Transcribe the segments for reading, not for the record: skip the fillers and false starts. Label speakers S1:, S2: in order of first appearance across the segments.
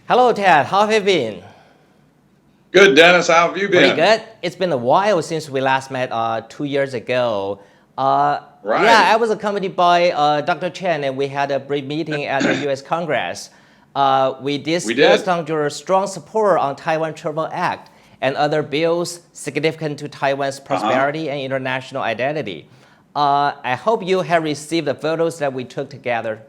S1: Hello, Ted. How have you been?
S2: Good, Dennis. How have you been?
S1: Pretty good. It's been a while since we last met 2 years ago.
S2: Right.
S1: Yeah, I was accompanied by Dr. Chen, and we had a brief meeting at the U.S. Congress. We discussed on your strong support on Taiwan Travel Act and other bills significant to Taiwan's prosperity and international identity. I hope you have received the photos that we took together.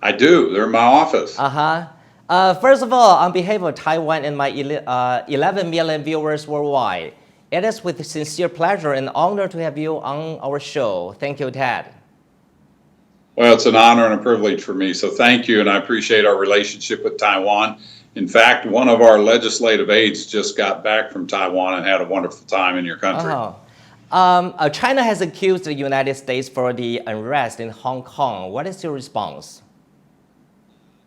S2: I do. They're in my office.
S1: First of all, on behalf of Taiwan and my 11 million viewers worldwide, it is with sincere pleasure and honor to have you on our show. Thank you, Ted.
S2: Well, it's an honor and a privilege for me, so thank you, and I appreciate our relationship with Taiwan. In fact, one of our legislative aides just got back from Taiwan and had a wonderful time in your country.
S1: China has accused the United States for the unrest in Hong Kong. What is your response?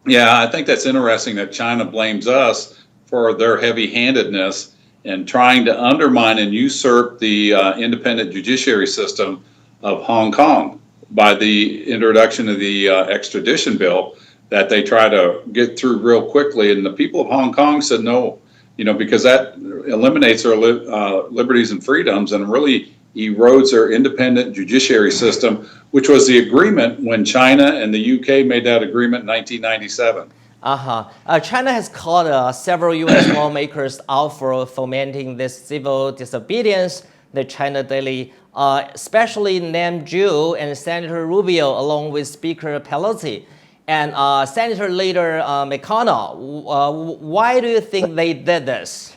S2: Yeah, I think that's interesting that China blames us for their heavy-handedness in trying to undermine and usurp the independent judiciary system of Hong Kong by the introduction of the extradition bill that they try to get through real quickly. And the people of Hong Kong said no, because that eliminates their liberties and freedoms and really erodes their independent judiciary system, which was the agreement when China and the UK made that agreement in 1997.
S1: China has called several U.S. lawmakers out for fomenting this civil disobedience. The China Daily especially named Jew and Senator Rubio along with Speaker Pelosi and Senator Leader McConnell. Why do you think they did this?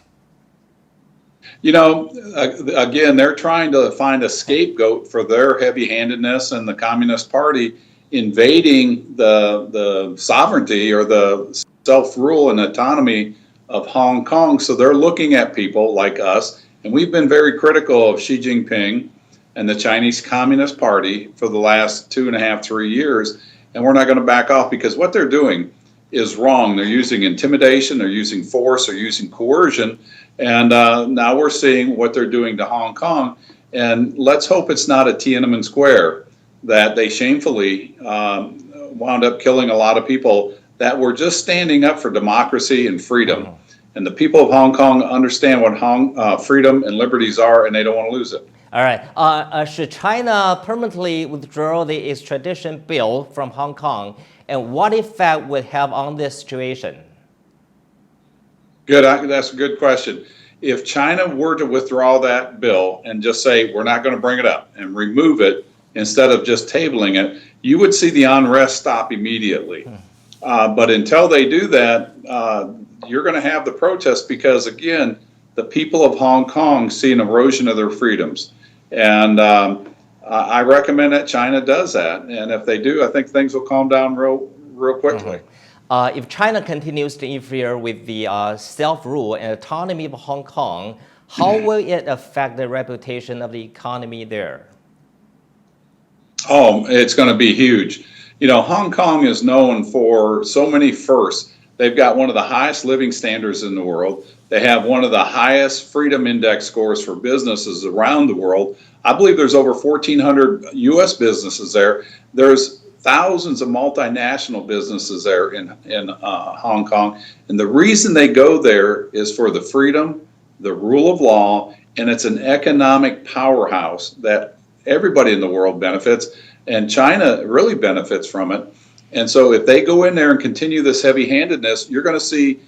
S2: Again, they're trying to find a scapegoat for their heavy-handedness and the Communist Party invading the sovereignty or the self-rule and autonomy of Hong Kong. So they're looking at people like us, and we've been very critical of Xi Jinping and the Chinese Communist Party for the last 2.5, 3 years, and we're not going to back off because what they're doing is wrong. They're using intimidation, they're using force, they're using coercion, and now we're seeing what they're doing to Hong Kong. And let's hope it's not at Tiananmen Square that they shamefully wound up killing a lot of people that were just standing up for democracy and freedom. And the people of Hong Kong understand what freedom and liberties are, and they don't want to lose it.
S1: All right. Should China permanently withdraw the extradition bill from Hong Kong, and what effect would have on this situation?
S2: Good. That's a good question. If China were to withdraw that bill and just say, we're not going to bring it up and remove it instead of just tabling it, you would see the unrest stop immediately. But until they do that, you're going to have the protests because, again, the people of Hong Kong see an erosion of their freedoms. And I recommend that China does that. And if they do, I think things will calm down real quickly.
S1: If China continues to interfere with the self-rule and autonomy of Hong Kong, how will it affect the reputation of the economy there?
S2: Oh, it's going to be huge. Hong Kong is known for so many firsts. They've got one of the highest living standards in the world. They have one of the highest freedom index scores for businesses around the world. I believe there's over 1,400 U.S. businesses there. There's thousands of multinational businesses there in Hong Kong. And the reason they go there is for the freedom, the rule of law, and it's an economic powerhouse that everybody in the world benefits, and China really benefits from it. And so if they go in there and continue this heavy-handedness, you're going to see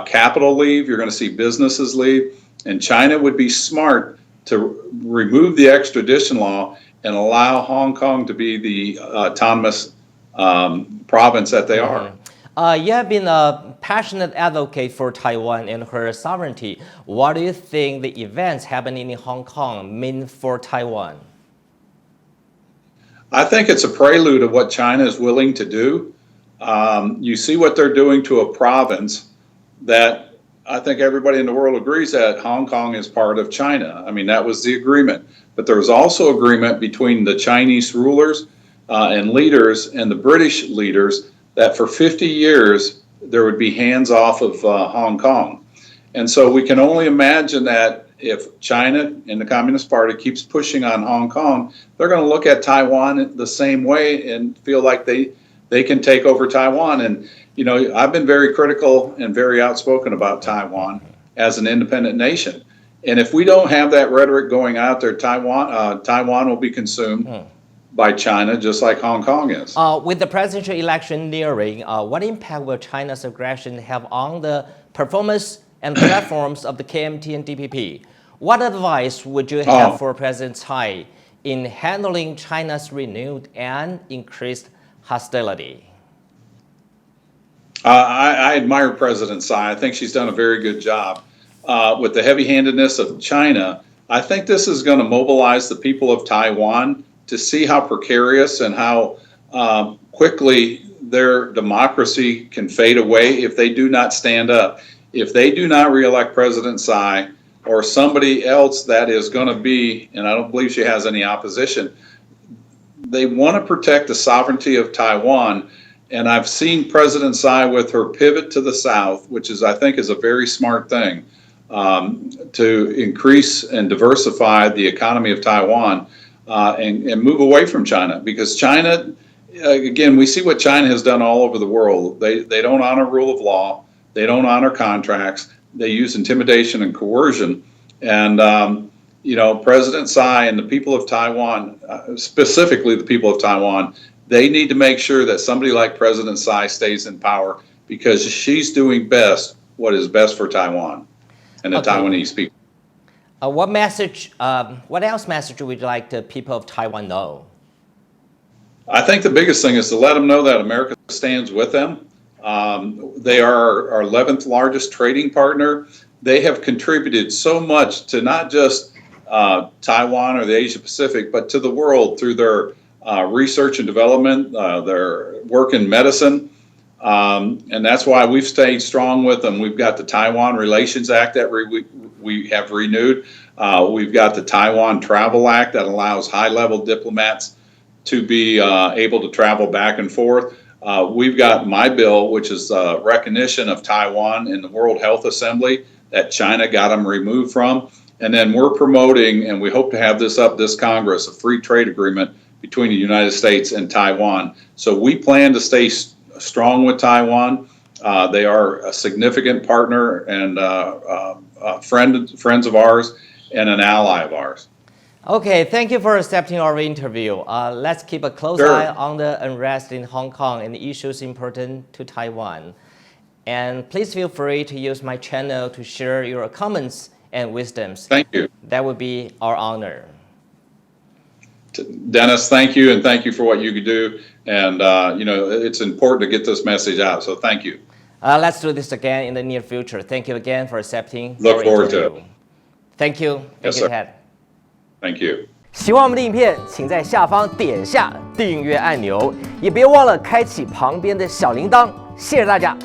S2: capital leave, you're going to see businesses leave, and China would be smart to remove the extradition law and allow Hong Kong to be the autonomous province that they are.
S1: You have been a passionate advocate for Taiwan and her sovereignty. What do you think the events happening in Hong Kong mean for Taiwan?
S2: I think it's a prelude of what China is willing to do. You see what they're doing to a province that I think everybody in the world agrees that Hong Kong is part of China. I mean, that was the agreement. But there was also agreement between the Chinese rulers and leaders and the British leaders that for 50 years there would be hands off of Hong Kong. And so we can only imagine that if China and the Communist Party keeps pushing on Hong Kong, they're going to look at Taiwan the same way and feel like they they can take over Taiwan. And, you know, I've been very critical and very outspoken about Taiwan as an independent nation. And if we don't have that rhetoric going out there, Taiwan will be consumed by China, just like Hong Kong is.
S1: With the presidential election nearing, what impact will China's aggression have on the performance and platforms of the KMT and DPP? What advice would you have for President Tsai in handling China's renewed and increased hostility?
S2: I admire President Tsai. I think she's done a very good job. With the heavy-handedness of China, I think this is going to mobilize the people of Taiwan to see how precarious and how quickly their democracy can fade away if they do not stand up. If they do not reelect President Tsai or somebody else that is going to be, and I don't believe she has any opposition, they want to protect the sovereignty of Taiwan. And I've seen President Tsai with her pivot to the south, which is, I think, is a very smart thing, to increase and diversify the economy of Taiwan and move away from China. Because China, again, we see what China has done all over the world. They don't honor rule of law. They don't honor contracts. They use intimidation and coercion. And, you know, President Tsai and the people of Taiwan, specifically the people of Taiwan, they need to make sure that somebody like President Tsai stays in power, because she's doing best what is best for Taiwan and the Taiwanese people.
S1: What else message would you like the people of Taiwan know?
S2: I think the biggest thing is to let them know that America stands with them. They are our 11th largest trading partner. They have contributed so much to not just Taiwan or the Asia Pacific, but to the world through their research and development, their work in medicine. And that's why we've stayed strong with them. We've got the Taiwan Relations Act that we have renewed. We've got the Taiwan Travel Act that allows high-level diplomats to be able to travel back and forth. We've got my bill, which is recognition of Taiwan in the World Health Assembly that China got them removed from. And then we're promoting, and we hope to have this up this Congress, a free trade agreement between the United States and Taiwan. So we plan to stay strong with Taiwan. They are a significant partner and friends of ours and an ally of ours.
S1: Okay, thank you for accepting our interview. Let's keep a close eye on the unrest in Hong Kong and the issues important to Taiwan. And please feel free to use my channel to share your comments and wisdoms.
S2: Thank you.
S1: That would be our honor.
S2: Dennis, thank you, and thank you for what you could do. And, you know, it's important to get this message out, so thank you.
S1: Let's do this again in the near future. Thank you again for accepting
S2: Look
S1: our
S2: forward
S1: interview.
S2: to it.
S1: Thank you.
S2: Yes,
S1: Thank you,
S2: sir.
S1: Ted.
S2: Thank you.
S1: 喜欢我们的影片，请在下方点下订阅按钮，也别忘了开启旁边的小铃铛。谢谢大家。